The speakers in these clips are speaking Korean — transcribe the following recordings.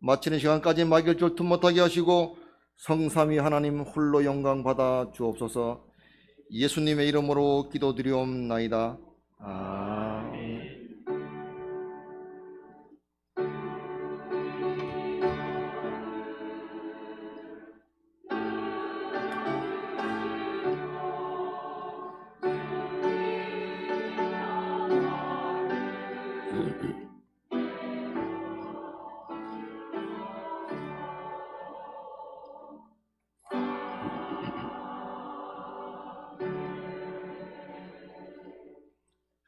마치는 시간까지 말결절투 못하게 하시고 성삼위 하나님 홀로 영광 받아 주옵소서. 예수님의 이름으로 기도드리옵나이다. 아멘.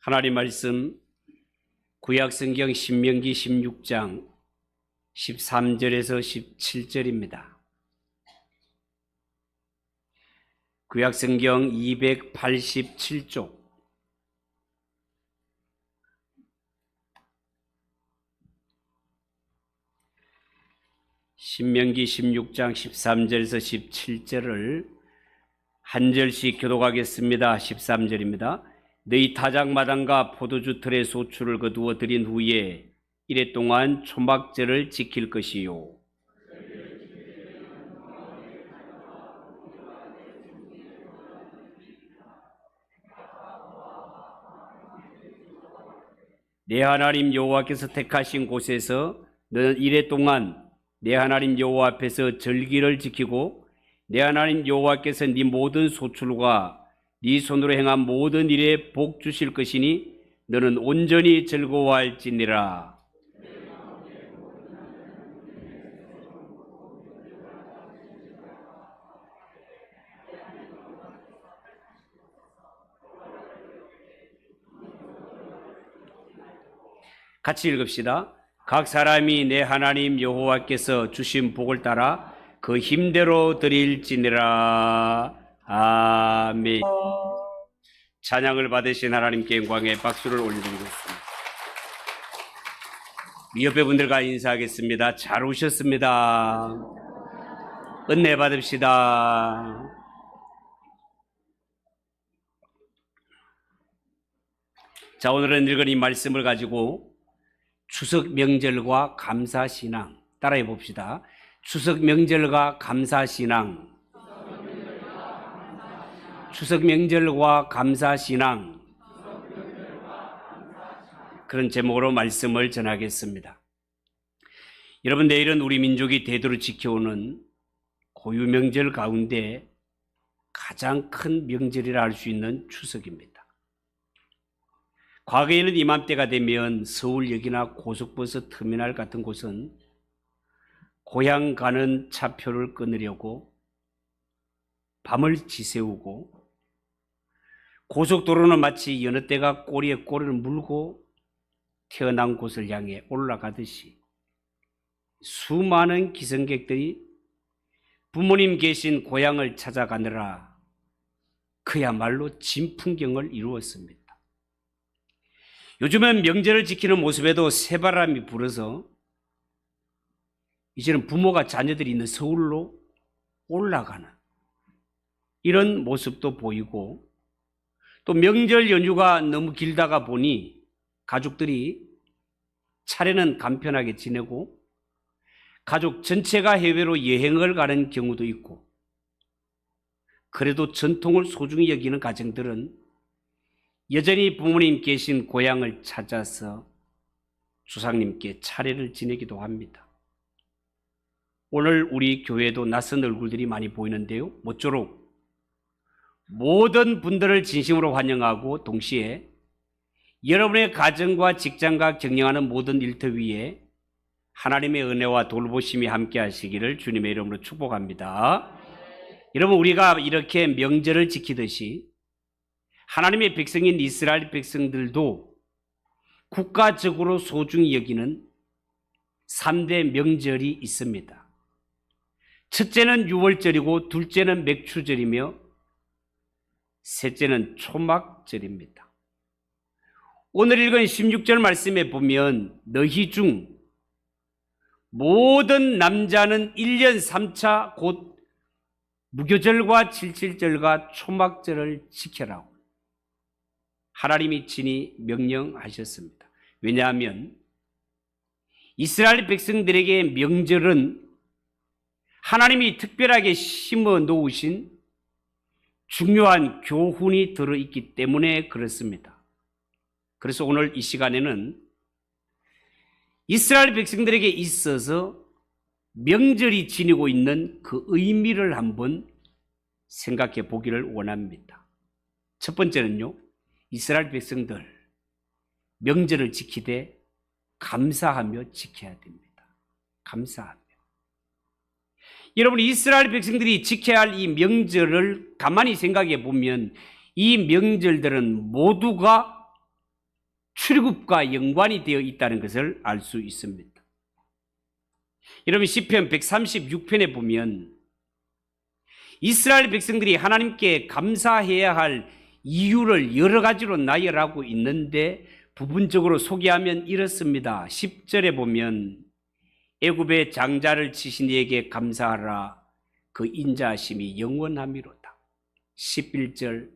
하나님 말씀 구약성경 신명기 16장 13절에서 17절입니다. 구약성경 287쪽 신명기 16장 13절에서 17절을 한 절씩 교독하겠습니다. 13절입니다. 너희 타작마당과 포도주 틀에 소출을 거두어 들인 후에 이래 동안 초막절을 지킬 것이요. 내 하나님 여호와께서 택하신 곳에서 너는 이래 동안 내 하나님 여호와 앞에서 절기를 지키고 내 하나님 여호와께서 네 모든 소출과 네 손으로 행한 모든 일에 복 주실 것이니 너는 온전히 즐거워할지니라. 같이 읽읍시다. 각 사람이 내 하나님 여호와께서 주신 복을 따라 그 힘대로 드릴지니라. 아멘. 찬양을 받으신 하나님께 영광의 박수를 올려드리겠습니다. 옆에 분들과 인사하겠습니다. 잘 오셨습니다. 은혜 받읍시다. 자, 오늘은 읽은 이 말씀을 가지고 추석 명절과 감사신앙 따라해 봅시다. 추석 명절과 감사신앙. 추석 명절과 감사신앙, 그런 제목으로 말씀을 전하겠습니다. 여러분, 내일은 우리 민족이 대대로 지켜오는 고유 명절 가운데 가장 큰 명절이라 할 수 있는 추석입니다. 과거에는 이맘때가 되면 서울역이나 고속버스 터미널 같은 곳은 고향 가는 차표를 끊으려고 밤을 지새우고 고속도로는 마치 여느 때가 꼬리에 꼬리를 물고 태어난 곳을 향해 올라가듯이 수많은 기성객들이 부모님 계신 고향을 찾아가느라 그야말로 진풍경을 이루었습니다. 요즘은 명절을 지키는 모습에도 새바람이 불어서 이제는 부모가 자녀들이 있는 서울로 올라가는 이런 모습도 보이고, 또 명절 연휴가 너무 길다가 보니 가족들이 차례는 간편하게 지내고 가족 전체가 해외로 여행을 가는 경우도 있고, 그래도 전통을 소중히 여기는 가정들은 여전히 부모님 계신 고향을 찾아서 조상님께 차례를 지내기도 합니다. 오늘 우리 교회도 낯선 얼굴들이 많이 보이는데요, 모쪼록 모든 분들을 진심으로 환영하고 동시에 여러분의 가정과 직장과 경영하는 모든 일터 위에 하나님의 은혜와 돌보심이 함께 하시기를 주님의 이름으로 축복합니다. 여러분, 우리가 이렇게 명절을 지키듯이 하나님의 백성인 이스라엘 백성들도 국가적으로 소중히 여기는 3대 명절이 있습니다. 첫째는 유월절이고, 둘째는 맥추절이며, 셋째는 초막절입니다. 오늘 읽은 16절 말씀에 보면 너희 중 모든 남자는 1년 3차 곧 무교절과 칠칠절과 초막절을 지켜라고 하나님이 친히 명령하셨습니다. 왜냐하면 이스라엘 백성들에게 명절은 하나님이 특별하게 심어 놓으신 중요한 교훈이 들어있기 때문에 그렇습니다. 그래서 오늘 이 시간에는 이스라엘 백성들에게 있어서 명절이 지니고 있는 그 의미를 한번 생각해 보기를 원합니다. 첫 번째는요, 이스라엘 백성들 명절을 지키되 감사하며 지켜야 됩니다. 감사하며. 여러분, 이스라엘 백성들이 지켜야 할 이 명절을 가만히 생각해 보면 이 명절들은 모두가 출애굽과 연관이 되어 있다는 것을 알 수 있습니다. 여러분, 시편 136편에 보면 이스라엘 백성들이 하나님께 감사해야 할 이유를 여러 가지로 나열하고 있는데 부분적으로 소개하면 이렇습니다. 10절에 보면 애굽의 장자를 치신 이에게 감사하라. 그 인자하심이 영원함이로다. 11절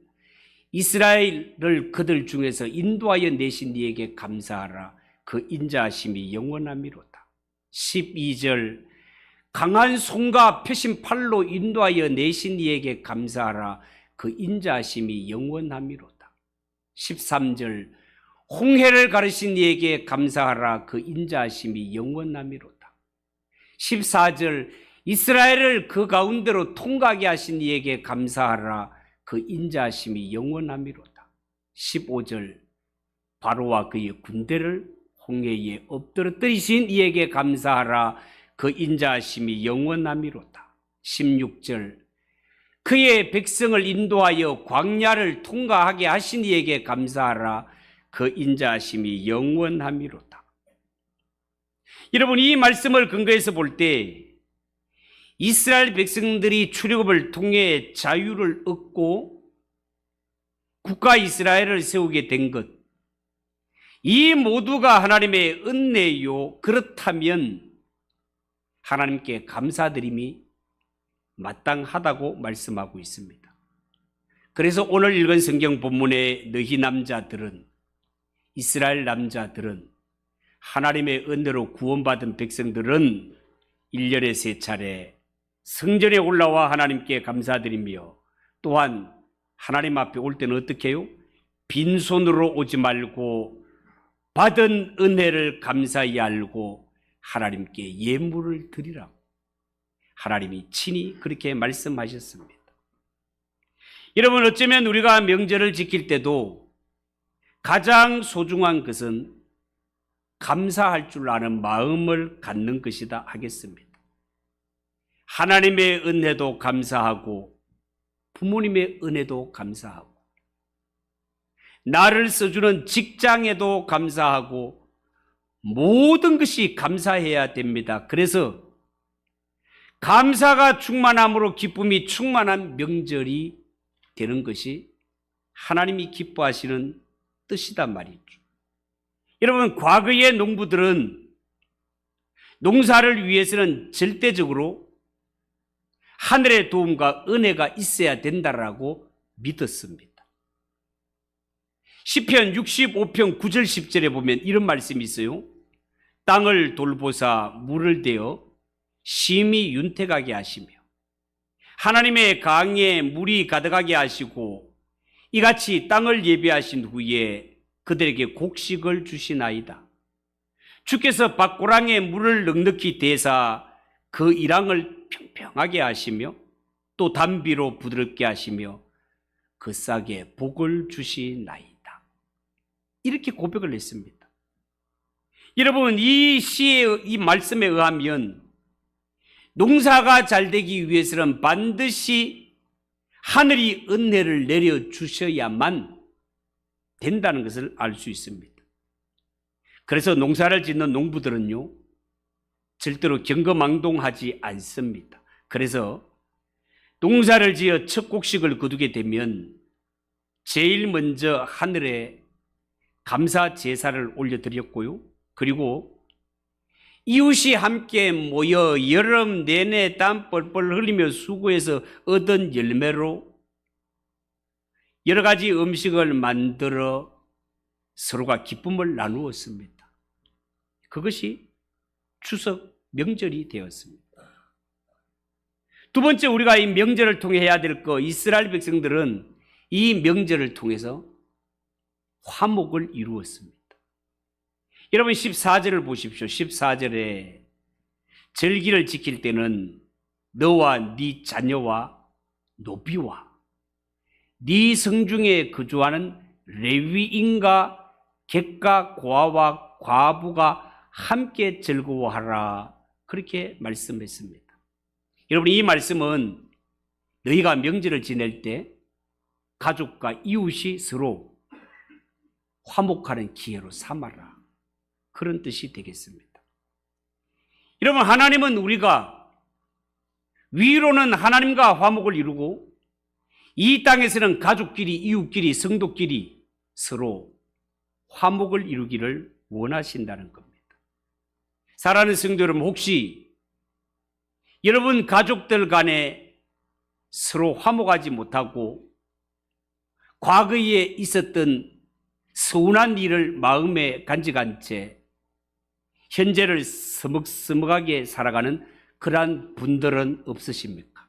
이스라엘을 그들 중에서 인도하여 내신 이에게 감사하라. 그 인자하심이 영원함이로다. 12절 강한 손과 펴신 팔로 인도하여 내신 이에게 감사하라. 그 인자하심이 영원함이로다. 13절 홍해를 가르신 이에게 감사하라. 그 인자하심이 영원함이로다. 14절 이스라엘을 그 가운데로 통과하게 하신 이에게 감사하라. 그 인자하심이 영원함이로다. 15절 바로와 그의 군대를 홍해에 엎드러뜨리신 이에게 감사하라. 그 인자하심이 영원함이로다. 16절 그의 백성을 인도하여 광야를 통과하게 하신 이에게 감사하라. 그 인자하심이 영원함이로다. 여러분, 이 말씀을 근거해서 볼 때 이스라엘 백성들이 출애굽을 통해 자유를 얻고 국가 이스라엘을 세우게 된 것, 이 모두가 하나님의 은혜요. 그렇다면 하나님께 감사드림이 마땅하다고 말씀하고 있습니다. 그래서 오늘 읽은 성경 본문의 너희 남자들은, 이스라엘 남자들은, 하나님의 은혜로 구원받은 백성들은 1년에 3차례 성전에 올라와 하나님께 감사드리며, 또한 하나님 앞에 올 때는 어떻게 해요? 빈손으로 오지 말고 받은 은혜를 감사히 알고 하나님께 예물을 드리라고 하나님이 친히 그렇게 말씀하셨습니다. 여러분, 어쩌면 우리가 명절을 지킬 때도 가장 소중한 것은 감사할 줄 아는 마음을 갖는 것이다 하겠습니다. 하나님의 은혜도 감사하고 부모님의 은혜도 감사하고 나를 써주는 직장에도 감사하고 모든 것이 감사해야 됩니다. 그래서 감사가 충만함으로 기쁨이 충만한 명절이 되는 것이 하나님이 기뻐하시는 뜻이단 말이죠. 여러분, 과거의 농부들은 농사를 위해서는 절대적으로 하늘의 도움과 은혜가 있어야 된다라고 믿었습니다. 시편 65편 9절 10절에 보면 이런 말씀이 있어요. 땅을 돌보사 물을 대어 심히 윤택하게 하시며 하나님의 강에 물이 가득하게 하시고 이같이 땅을 예비하신 후에 그들에게 곡식을 주시나이다. 주께서 밭고랑에 물을 넉넉히 대사 그 이랑을 평평하게 하시며 또 담비로 부드럽게 하시며 그 싹에 복을 주시나이다. 이렇게 고백을 했습니다. 여러분, 이 시의 이 말씀에 의하면 농사가 잘 되기 위해서는 반드시 하늘이 은혜를 내려주셔야만 된다는 것을 알 수 있습니다. 그래서 농사를 짓는 농부들은요, 절대로 경거망동하지 않습니다. 그래서 농사를 지어 첫 곡식을 거두게 되면 제일 먼저 하늘에 감사 제사를 올려드렸고요. 그리고 이웃이 함께 모여 여름 내내 땀 뻘뻘 흘리며 수고해서 얻은 열매로 여러 가지 음식을 만들어 서로가 기쁨을 나누었습니다. 그것이 추석 명절이 되었습니다. 두 번째, 우리가 이 명절을 통해 해야 될 거, 이스라엘 백성들은 이 명절을 통해서 화목을 이루었습니다. 여러분 14절을 보십시오. 14절에 절기를 지킬 때는 너와 네 자녀와 노비와 네 성중에 거주하는 레위인과 객과 고아와 과부가 함께 즐거워하라, 그렇게 말씀했습니다. 여러분, 이 말씀은 너희가 명절을 지낼 때 가족과 이웃이 서로 화목하는 기회로 삼아라, 그런 뜻이 되겠습니다. 여러분, 하나님은 우리가 위로는 하나님과 화목을 이루고 이 땅에서는 가족끼리, 이웃끼리, 성도끼리 서로 화목을 이루기를 원하신다는 겁니다. 사랑하는 성도 여러분, 혹시 여러분 가족들 간에 서로 화목하지 못하고 과거에 있었던 서운한 일을 마음에 간직한 채 현재를 서먹서먹하게 살아가는 그러한 분들은 없으십니까?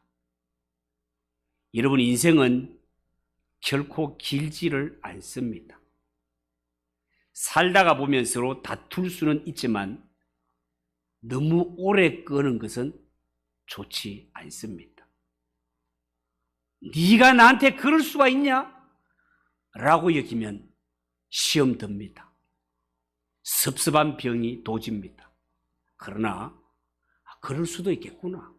여러분, 인생은 결코 길지를 않습니다. 살다가 보면 서로 다툴 수는 있지만 너무 오래 끄는 것은 좋지 않습니다. 네가 나한테 그럴 수가 있냐? 라고 여기면 시험 듭니다. 섭섭한 병이 도집니다. 그러나 그럴 수도 있겠구나.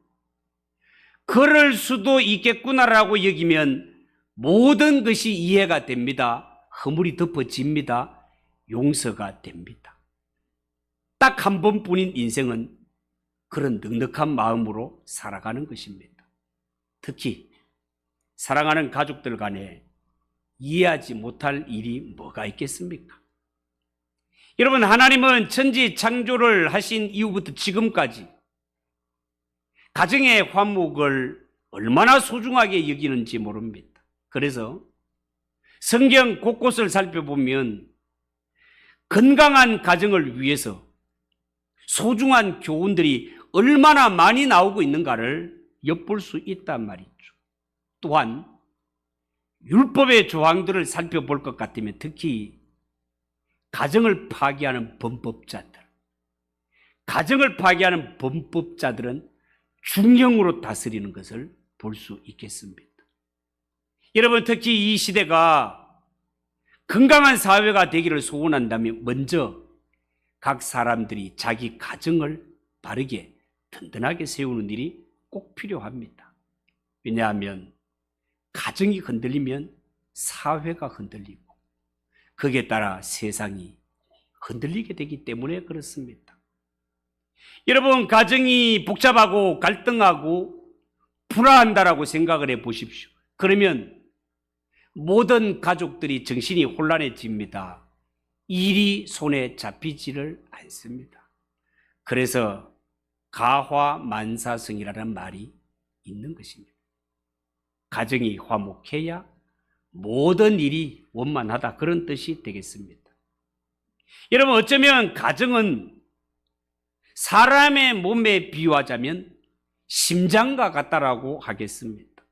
그럴 수도 있겠구나라고 여기면 모든 것이 이해가 됩니다. 허물이 덮어집니다. 용서가 됩니다. 딱 한 번뿐인 인생은 그런 넉넉한 마음으로 살아가는 것입니다. 특히 사랑하는 가족들 간에 이해하지 못할 일이 뭐가 있겠습니까? 여러분, 하나님은 천지 창조를 하신 이후부터 지금까지 가정의 화목을 얼마나 소중하게 여기는지 모릅니다. 그래서 성경 곳곳을 살펴보면 건강한 가정을 위해서 소중한 교훈들이 얼마나 많이 나오고 있는가를 엿볼 수 있단 말이죠. 또한 율법의 조항들을 살펴볼 것 같으면 특히 가정을 파괴하는 범법자들은 중형으로 다스리는 것을 볼 수 있겠습니다. 여러분, 특히 이 시대가 건강한 사회가 되기를 소원한다면 먼저 각 사람들이 자기 가정을 바르게 든든하게 세우는 일이 꼭 필요합니다. 왜냐하면 가정이 흔들리면 사회가 흔들리고 거기에 따라 세상이 흔들리게 되기 때문에 그렇습니다. 여러분, 가정이 복잡하고 갈등하고 불화한다라고 생각을 해 보십시오. 그러면 모든 가족들이 정신이 혼란해집니다. 일이 손에 잡히지를 않습니다. 그래서 가화만사성이라는 말이 있는 것입니다. 가정이 화목해야 모든 일이 원만하다, 그런 뜻이 되겠습니다. 여러분, 어쩌면 가정은 사람의 몸에 비유하자면 심장과 같다라고 하겠습니다.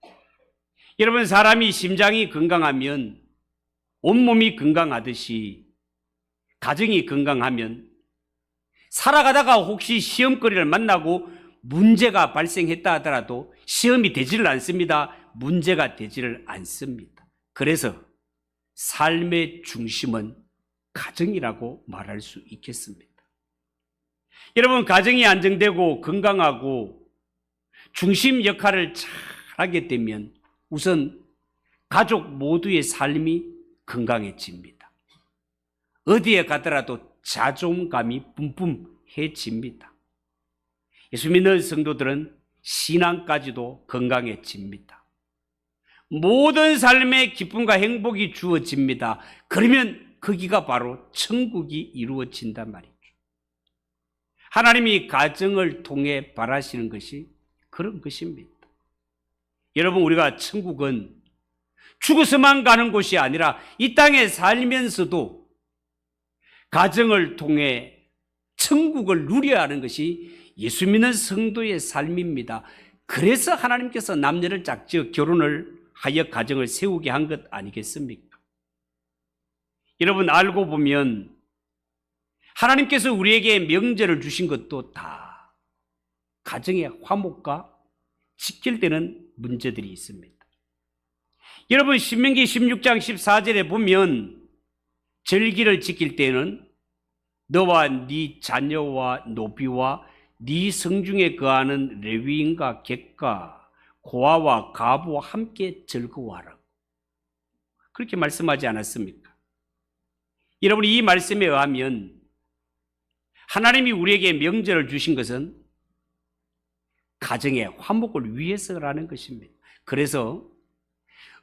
여러분, 사람이 심장이 건강하면 온몸이 건강하듯이 가정이 건강하면 살아가다가 혹시 시험거리를 만나고 문제가 발생했다 하더라도 시험이 되지를 않습니다. 문제가 되지를 않습니다. 그래서 삶의 중심은 가정이라고 말할 수 있겠습니다. 여러분, 가정이 안정되고 건강하고 중심 역할을 잘하게 되면 우선 가족 모두의 삶이 건강해집니다. 어디에 가더라도 자존감이 뿜뿜해집니다. 예수 믿는 성도들은 신앙까지도 건강해집니다. 모든 삶의 기쁨과 행복이 주어집니다. 그러면 거기가 바로 천국이 이루어진단 말이죠. 하나님이 가정을 통해 바라시는 것이 그런 것입니다. 여러분, 우리가 천국은 죽어서만 가는 곳이 아니라 이 땅에 살면서도 가정을 통해 천국을 누려야 하는 것이 예수 믿는 성도의 삶입니다. 그래서 하나님께서 남녀를 짝지어 결혼을 하여 가정을 세우게 한 것 아니겠습니까? 여러분, 알고 보면 하나님께서 우리에게 명제를 주신 것도 다 가정의 화목과 지킬되는 문제들이 있습니다. 여러분, 신명기 16장 14절에 보면 절기를 지킬 때는 너와 네 자녀와 노비와 네 성중에 거하는 레위인과 객과 고아와 가부와 함께 즐거워하라고 그렇게 말씀하지 않았습니까? 여러분, 이 말씀에 의하면 하나님이 우리에게 명제를 주신 것은 가정의 화목을 위해서라는 것입니다. 그래서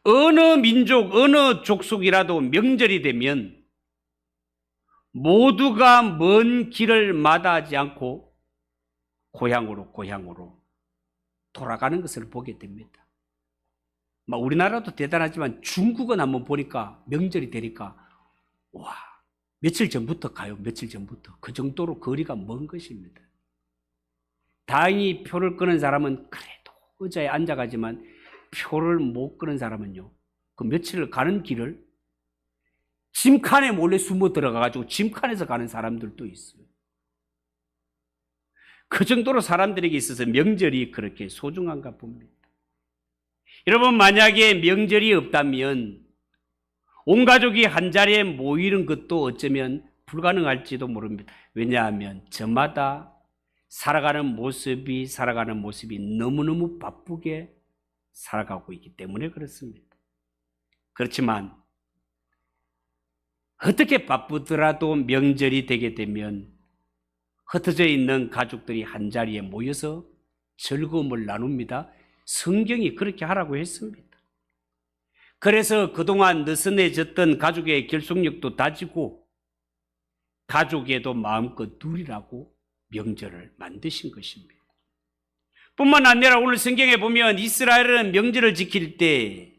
어느 민족, 어느 족속이라도 명절이 되면 모두가 먼 길을 마다하지 않고 고향으로 돌아가는 것을 보게 됩니다. 우리나라도 대단하지만 중국은 한번 보니까 명절이 되니까 와, 며칠 전부터 가요. 며칠 전부터. 그 정도로 거리가 먼 것입니다. 다행히 표를 끄는 사람은 그래도 의자에 앉아가지만 표를 못 끄는 사람은요, 그 며칠을 가는 길을 짐칸에 몰래 숨어 들어가가지고 짐칸에서 가는 사람들도 있어요. 그 정도로 사람들에게 있어서 명절이 그렇게 소중한가 봅니다. 여러분, 만약에 명절이 없다면 온 가족이 한자리에 모이는 것도 어쩌면 불가능할지도 모릅니다. 왜냐하면 저마다 살아가는 모습이 너무너무 바쁘게 살아가고 있기 때문에 그렇습니다. 그렇지만 어떻게 바쁘더라도 명절이 되게 되면 흩어져 있는 가족들이 한자리에 모여서 즐거움을 나눕니다. 성경이 그렇게 하라고 했습니다. 그래서 그동안 느슨해졌던 가족의 결속력도 다지고 가족에도 마음껏 누리라고 명절을 만드신 것입니다. 뿐만 아니라 오늘 성경에 보면 이스라엘은 명절을 지킬 때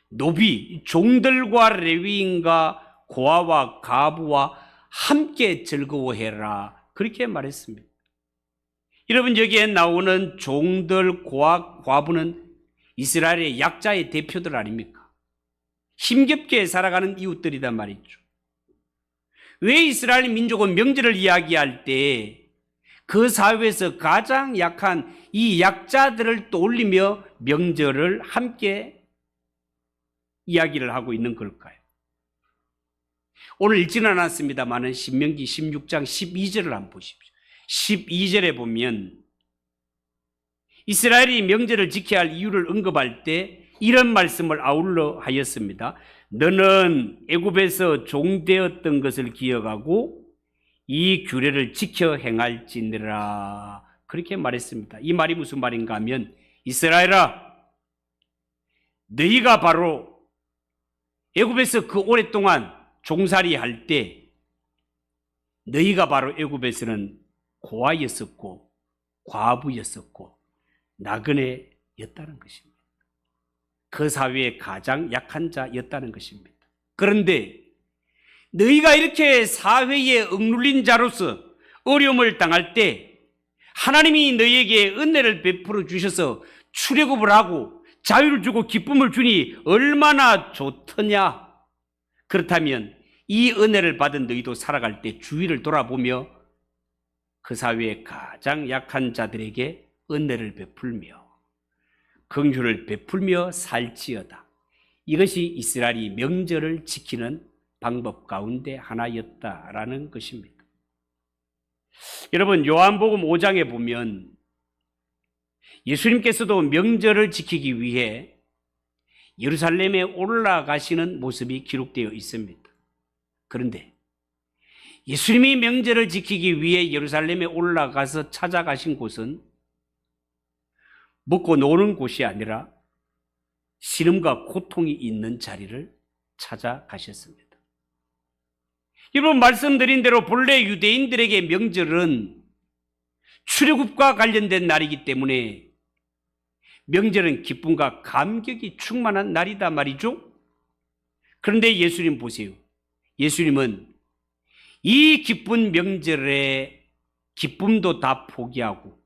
노비, 종들과 레위인과 고아와 가부와 함께 즐거워해라 그렇게 말했습니다. 여러분, 여기에 나오는 종들, 고아, 과부는 이스라엘의 약자의 대표들 아닙니까? 힘겹게 살아가는 이웃들이란 말이죠. 왜 이스라엘 민족은 명절을 이야기할 때 그 사회에서 가장 약한 이 약자들을 떠올리며 명절을 함께 이야기를 하고 있는 걸까요? 오늘 읽지는 않았습니다만 신명기 16장 12절을 한번 보십시오. 12절에 보면 이스라엘이 명절을 지켜야 할 이유를 언급할 때 이런 말씀을 아울러 하였습니다. 너는 애굽에서 종되었던 것을 기억하고 이 규례를 지켜 행할지니라 그렇게 말했습니다. 이 말이 무슨 말인가 하면 이스라엘아, 너희가 바로 애굽에서 그 오랫동안 종살이 할 때 너희가 바로 애굽에서는 고아였었고 과부였었고 나그네였다는 것입니다. 그 사회의 가장 약한 자였다는 것입니다. 그런데 너희가 이렇게 사회에 억눌린 자로서 어려움을 당할 때 하나님이 너희에게 은혜를 베풀어 주셔서 출애굽을 하고 자유를 주고 기쁨을 주니 얼마나 좋더냐. 그렇다면 이 은혜를 받은 너희도 살아갈 때 주위를 돌아보며 그 사회의 가장 약한 자들에게 은혜를 베풀며 긍휼을 베풀며 살지어다. 이것이 이스라엘이 명절을 지키는 방법 가운데 하나였다라는 것입니다. 여러분, 요한복음 5장에 보면 예수님께서도 명절을 지키기 위해 예루살렘에 올라가시는 모습이 기록되어 있습니다. 그런데 예수님이 명절을 지키기 위해 예루살렘에 올라가서 찾아가신 곳은 먹고 노는 곳이 아니라 신음과 고통이 있는 자리를 찾아가셨습니다. 여러분, 말씀드린 대로 본래 유대인들에게 명절은 출애굽과 관련된 날이기 때문에 명절은 기쁨과 감격이 충만한 날이다 말이죠. 그런데 예수님 보세요. 예수님은 이 기쁜 명절에 기쁨도 다 포기하고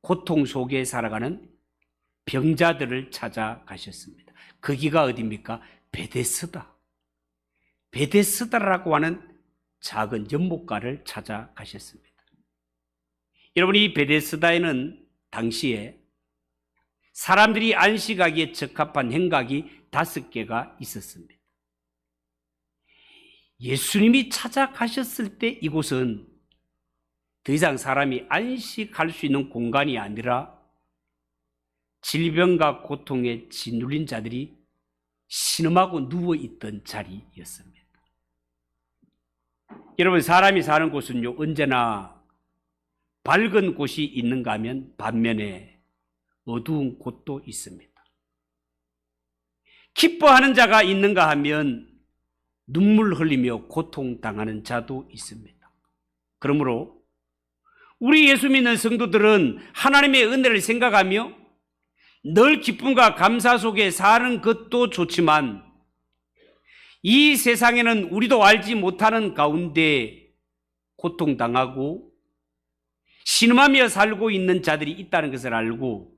고통 속에 살아가는 병자들을 찾아가셨습니다. 거기가 어디입니까? 베데스다. 베데스다라고 하는 작은 연못가를 찾아가셨습니다. 여러분, 이 베데스다에는 당시에 사람들이 안식하기에 적합한 행각이 5개가 있었습니다. 예수님이 찾아가셨을 때 이곳은 더 이상 사람이 안식할 수 있는 공간이 아니라 질병과 고통에 짓눌린 자들이 신음하고 누워있던 자리였습니다. 여러분, 사람이 사는 곳은요, 언제나 밝은 곳이 있는가 하면 반면에 어두운 곳도 있습니다. 기뻐하는 자가 있는가 하면 눈물 흘리며 고통당하는 자도 있습니다. 그러므로 우리 예수 믿는 성도들은 하나님의 은혜를 생각하며 늘 기쁨과 감사 속에 사는 것도 좋지만 이 세상에는 우리도 알지 못하는 가운데 고통당하고 신음하며 살고 있는 자들이 있다는 것을 알고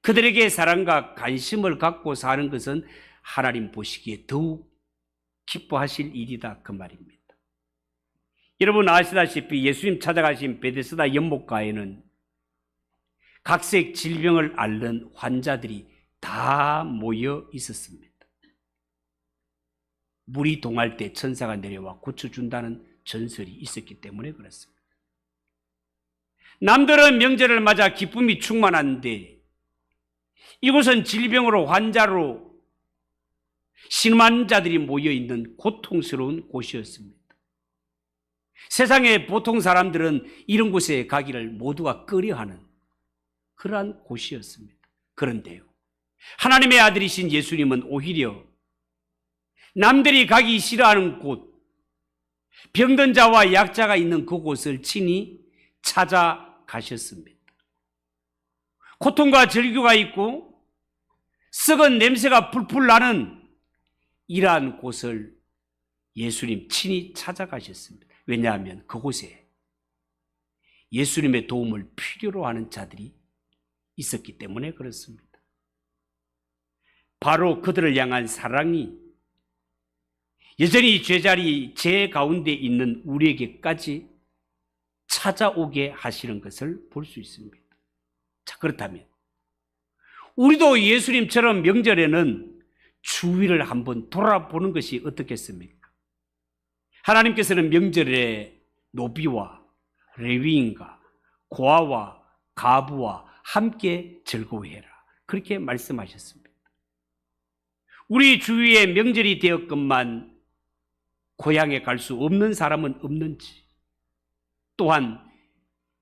그들에게 사랑과 관심을 갖고 사는 것은 하나님 보시기에 더욱 기뻐하실 일이다, 그 말입니다. 여러분 아시다시피 예수님 찾아가신 베데스다 연못가에는 각색 질병을 앓는 환자들이 다 모여 있었습니다. 물이 동할 때 천사가 내려와 고쳐준다는 전설이 있었기 때문에 그렇습니다. 남들은 명절을 맞아 기쁨이 충만한데 이곳은 질병으로 환자로 신음한 자들이 모여있는 고통스러운 곳이었습니다. 세상의 보통 사람들은 이런 곳에 가기를 모두가 꺼려하는 그러한 곳이었습니다. 그런데요, 하나님의 아들이신 예수님은 오히려 남들이 가기 싫어하는 곳, 병든 자와 약자가 있는 그곳을 친히 찾아가셨습니다. 고통과 절규가 있고 썩은 냄새가 풀풀 나는 이러한 곳을 예수님 친히 찾아가셨습니다. 왜냐하면 그곳에 예수님의 도움을 필요로 하는 자들이 있었기 때문에 그렇습니다. 바로 그들을 향한 사랑이 여전히 죄 가운데 있는 우리에게까지 찾아오게 하시는 것을 볼 수 있습니다. 자, 그렇다면 우리도 예수님처럼 명절에는 주위를 한번 돌아보는 것이 어떻겠습니까? 하나님께서는 명절에 노비와 레위인과 고아와 가부와 함께 즐거워해라, 그렇게 말씀하셨습니다. 우리 주위에 명절이 되었건만 고향에 갈 수 없는 사람은 없는지, 또한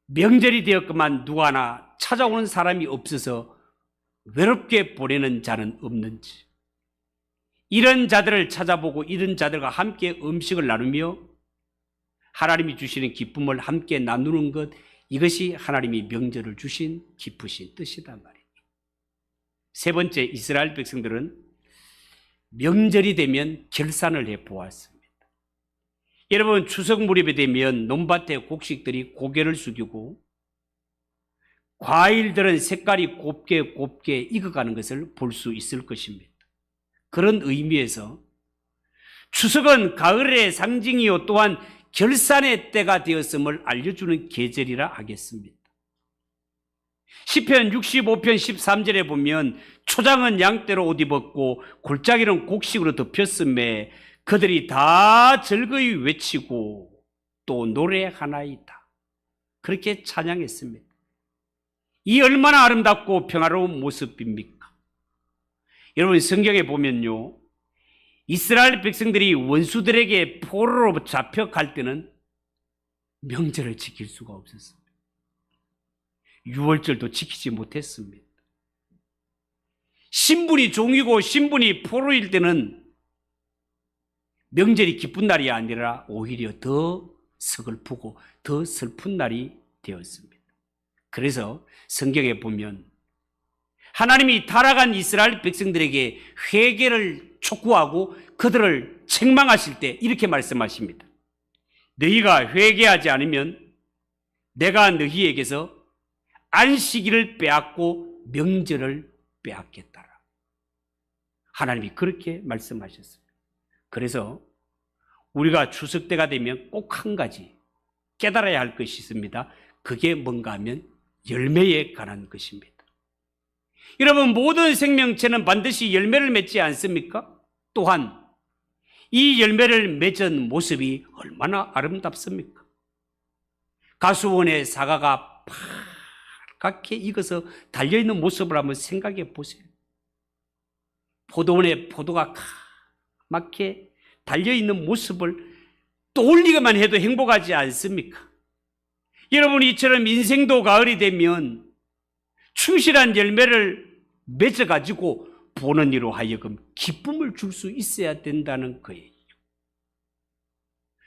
명절이 되었건만 누구 하나 찾아오는 사람이 없어서 외롭게 보내는 자는 없는지, 이런 자들을 찾아보고 이런 자들과 함께 음식을 나누며 하나님이 주시는 기쁨을 함께 나누는 것, 이것이 하나님이 명절을 주신 기쁘신 뜻이다 말입니다. 세 번째, 이스라엘 백성들은 명절이 되면 결산을 해 보았습니다. 여러분, 추석 무렵이 되면 논밭의 곡식들이 고개를 숙이고 과일들은 색깔이 곱게 익어가는 것을 볼 수 있을 것입니다. 그런 의미에서 추석은 가을의 상징이요 또한 결산의 때가 되었음을 알려주는 계절이라 하겠습니다. 시편 65편 13절에 보면 초장은 양떼로 옷 입었고 골짜기는 곡식으로 덮였음에 그들이 다 즐거이 외치고 또 노래하나이다, 그렇게 찬양했습니다. 이 얼마나 아름답고 평화로운 모습입니까? 여러분, 성경에 보면요, 이스라엘 백성들이 원수들에게 포로로 잡혀갈 때는 명절을 지킬 수가 없었습니다. 유월절도 지키지 못했습니다. 신분이 종이고 신분이 포로일 때는 명절이 기쁜 날이 아니라 오히려 더 서글프고 더 슬픈 날이 되었습니다. 그래서 성경에 보면 하나님이 타락한 이스라엘 백성들에게 회개를 촉구하고 그들을 책망하실 때 이렇게 말씀하십니다. 너희가 회개하지 않으면 내가 너희에게서 안식일을 빼앗고 명절을 빼앗겠다라. 하나님이 그렇게 말씀하셨습니다. 그래서 우리가 추석 때가 되면 꼭 한 가지 깨달아야 할 것이 있습니다. 그게 뭔가 하면 열매에 관한 것입니다. 여러분, 모든 생명체는 반드시 열매를 맺지 않습니까? 또한 이 열매를 맺은 모습이 얼마나 아름답습니까? 가수원의 사과가 파랗게 익어서 달려있는 모습을 한번 생각해 보세요. 포도원의 포도가 까맣게 달려있는 모습을 떠올리기만 해도 행복하지 않습니까? 여러분, 이처럼 인생도 가을이 되면 충실한 열매를 맺어가지고 보는 이로 하여금 기쁨을 줄 수 있어야 된다는 거예요.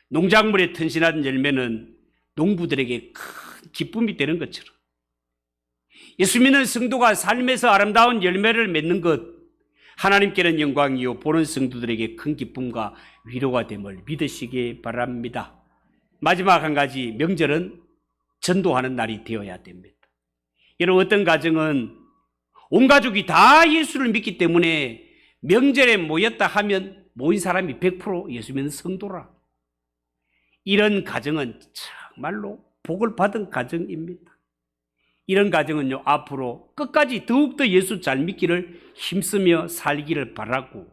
농작물에 튼실한 열매는 농부들에게 큰 기쁨이 되는 것처럼 예수 믿는 성도가 삶에서 아름다운 열매를 맺는 것, 하나님께는 영광이요 보는 성도들에게 큰 기쁨과 위로가 됨을 믿으시기 바랍니다. 마지막 한 가지, 명절은 전도하는 날이 되어야 됩니다. 여러분, 어떤 가정은 온 가족이 다 예수를 믿기 때문에 명절에 모였다 하면 모인 사람이 100% 예수 믿는 성도라. 이런 가정은 정말로 복을 받은 가정입니다. 이런 가정은요, 앞으로 끝까지 더욱더 예수 잘 믿기를 힘쓰며 살기를 바라고,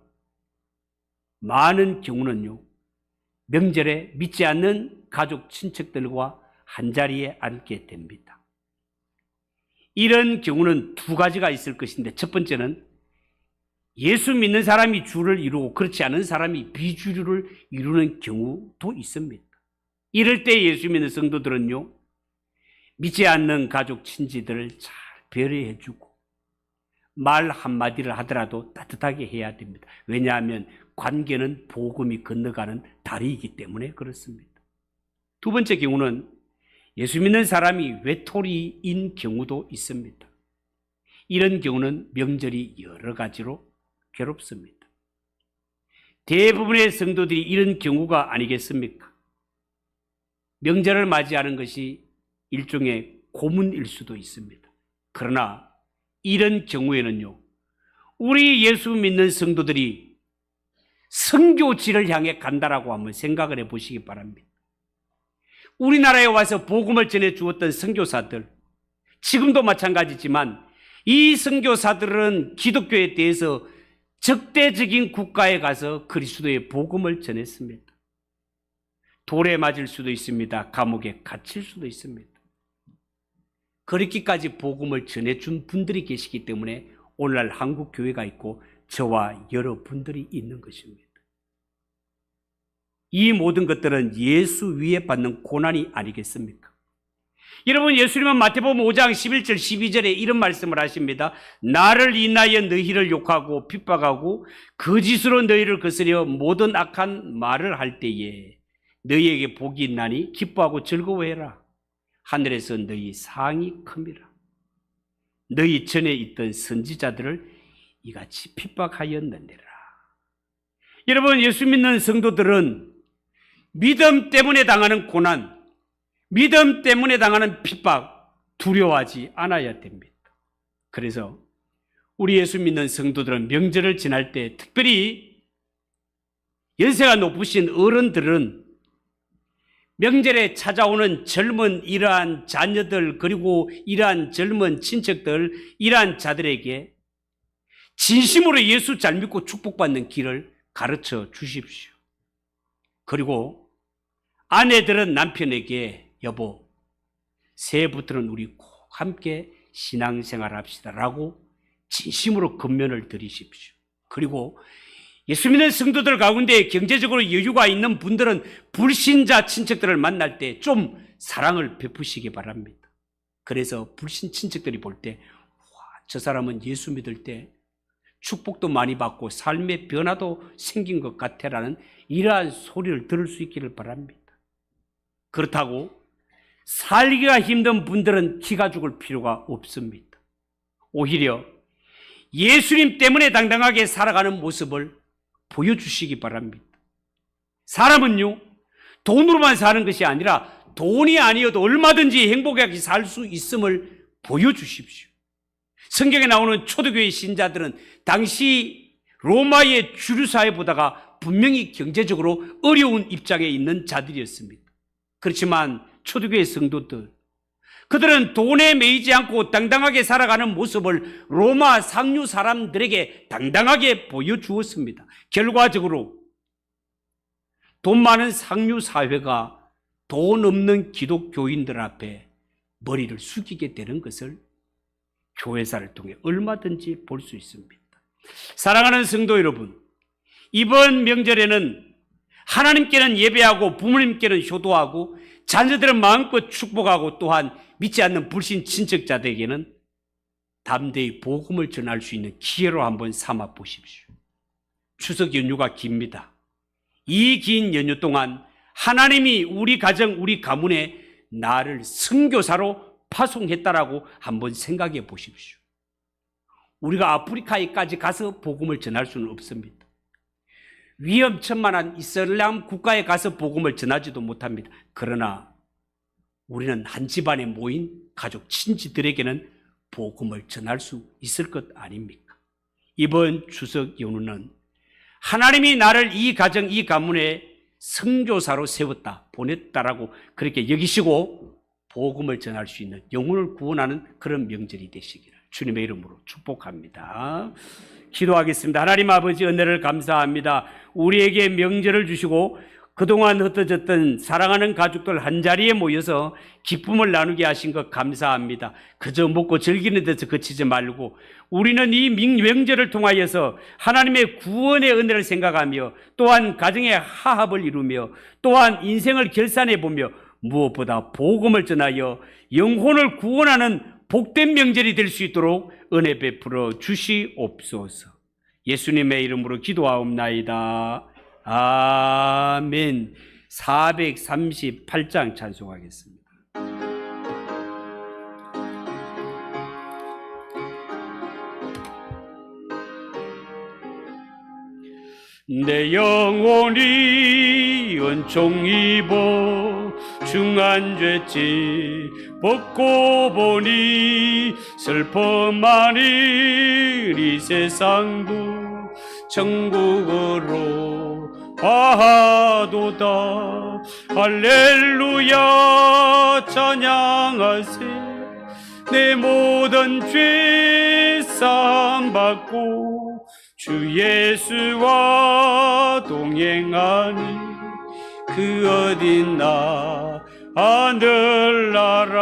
많은 경우는요, 명절에 믿지 않는 가족 친척들과 한자리에 앉게 됩니다. 이런 경우는 두 가지가 있을 것인데, 첫 번째는 예수 믿는 사람이 주를 이루고 그렇지 않은 사람이 비주류를 이루는 경우도 있습니다. 이럴 때 예수 믿는 성도들은요, 믿지 않는 가족 친지들을 잘 배려해주고 말 한마디를 하더라도 따뜻하게 해야 됩니다. 왜냐하면 관계는 복음이 건너가는 다리이기 때문에 그렇습니다. 두 번째 경우는 예수 믿는 사람이 외톨이인 경우도 있습니다. 이런 경우는 명절이 여러 가지로 괴롭습니다. 대부분의 성도들이 이런 경우가 아니겠습니까? 명절을 맞이하는 것이 일종의 고문일 수도 있습니다. 그러나 이런 경우에는요, 우리 예수 믿는 성도들이 선교지를 향해 간다라고 한번 생각을 해보시기 바랍니다. 우리나라에 와서 복음을 전해 주었던 선교사들, 지금도 마찬가지지만 이 선교사들은 기독교에 대해서 적대적인 국가에 가서 그리스도의 복음을 전했습니다. 돌에 맞을 수도 있습니다. 감옥에 갇힐 수도 있습니다. 그렇게까지 복음을 전해준 분들이 계시기 때문에 오늘날 한국 교회가 있고 저와 여러분들이 있는 것입니다. 이 모든 것들은 예수 위에 받는 고난이 아니겠습니까? 여러분, 예수님은 마태복음 5장 11절 12절에 이런 말씀을 하십니다. 나를 인하여 너희를 욕하고 핍박하고 거짓으로 너희를 거스려 모든 악한 말을 할 때에 너희에게 복이 있나니 기뻐하고 즐거워해라. 하늘에서 너희 상이 큽니다. 너희 전에 있던 선지자들을 이같이 핍박하였느니라. 여러분, 예수 믿는 성도들은 믿음 때문에 당하는 고난, 믿음 때문에 당하는 핍박 두려워하지 않아야 됩니다. 그래서 우리 예수 믿는 성도들은 명절을 지날 때, 특별히 연세가 높으신 어른들은 명절에 찾아오는 젊은 이러한 자녀들, 그리고 이러한 젊은 친척들, 이러한 자들에게 진심으로 예수 잘 믿고 축복받는 길을 가르쳐 주십시오. 그리고 아내들은 남편에게 여보, 새해부터는 우리 꼭 함께 신앙생활 합시다 라고 진심으로 권면을 드리십시오. 그리고 예수 믿는 성도들 가운데 경제적으로 여유가 있는 분들은 불신자 친척들을 만날 때 좀 사랑을 베푸시기 바랍니다. 그래서 불신 친척들이 볼 때, 저 사람은 예수 믿을 때 축복도 많이 받고 삶의 변화도 생긴 것 같아라는 이러한 소리를 들을 수 있기를 바랍니다. 그렇다고 살기가 힘든 분들은 기가 죽을 필요가 없습니다. 오히려 예수님 때문에 당당하게 살아가는 모습을 보여주시기 바랍니다. 사람은요, 돈으로만 사는 것이 아니라 돈이 아니어도 얼마든지 행복하게 살 수 있음을 보여주십시오. 성경에 나오는 초대교회 신자들은 당시 로마의 주류 사회보다가 분명히 경제적으로 어려운 입장에 있는 자들이었습니다. 그렇지만 초대교회 성도들, 그들은 돈에 매이지 않고 당당하게 살아가는 모습을 로마 상류 사람들에게 당당하게 보여주었습니다. 결과적으로 돈 많은 상류 사회가 돈 없는 기독교인들 앞에 머리를 숙이게 되는 것을 교회사를 통해 얼마든지 볼 수 있습니다. 사랑하는 성도 여러분, 이번 명절에는 하나님께는 예배하고 부모님께는 효도하고 자녀들은 마음껏 축복하고 또한 믿지 않는 불신 친척자들에게는 담대히 복음을 전할 수 있는 기회로 한번 삼아 보십시오. 추석 연휴가 깁니다. 이 긴 연휴 동안 하나님이 우리 가정, 우리 가문에 나를 선교사로 파송했다라고 한번 생각해 보십시오. 우리가 아프리카에까지 가서 복음을 전할 수는 없습니다. 위험천만한 이슬람 국가에 가서 복음을 전하지도 못합니다. 그러나 우리는 한 집안에 모인 가족, 친지들에게는 복음을 전할 수 있을 것 아닙니까? 이번 추석 연휴는 하나님이 나를 이 가정, 이 가문에 선교사로 세웠다, 보냈다라고 그렇게 여기시고 복음을 전할 수 있는 영혼을 구원하는 그런 명절이 되시기를 주님의 이름으로 축복합니다. 기도하겠습니다. 하나님 아버지, 은혜를 감사합니다. 우리에게 명절을 주시고 그동안 흩어졌던 사랑하는 가족들 한자리에 모여서 기쁨을 나누게 하신 것 감사합니다. 그저 먹고 즐기는 데서 그치지 말고 우리는 이 명절을 통하여서 하나님의 구원의 은혜를 생각하며 또한 가정의 화합을 이루며 또한 인생을 결산해보며 무엇보다 복음을 전하여 영혼을 구원하는 복된 명절이 될 수 있도록 은혜 베풀어 주시옵소서. 예수님의 이름으로 기도하옵나이다. 아멘. 438장 찬송하겠습니다. 내 영혼이 은총 입어 중한 죄지 벗고 보니 슬픔 많은 이 세상도 천국으로 가도다. 할렐루야 찬양하세. 내 모든 죄 사함받고 주 예수와 동행하니 그 어딨나 하늘나라.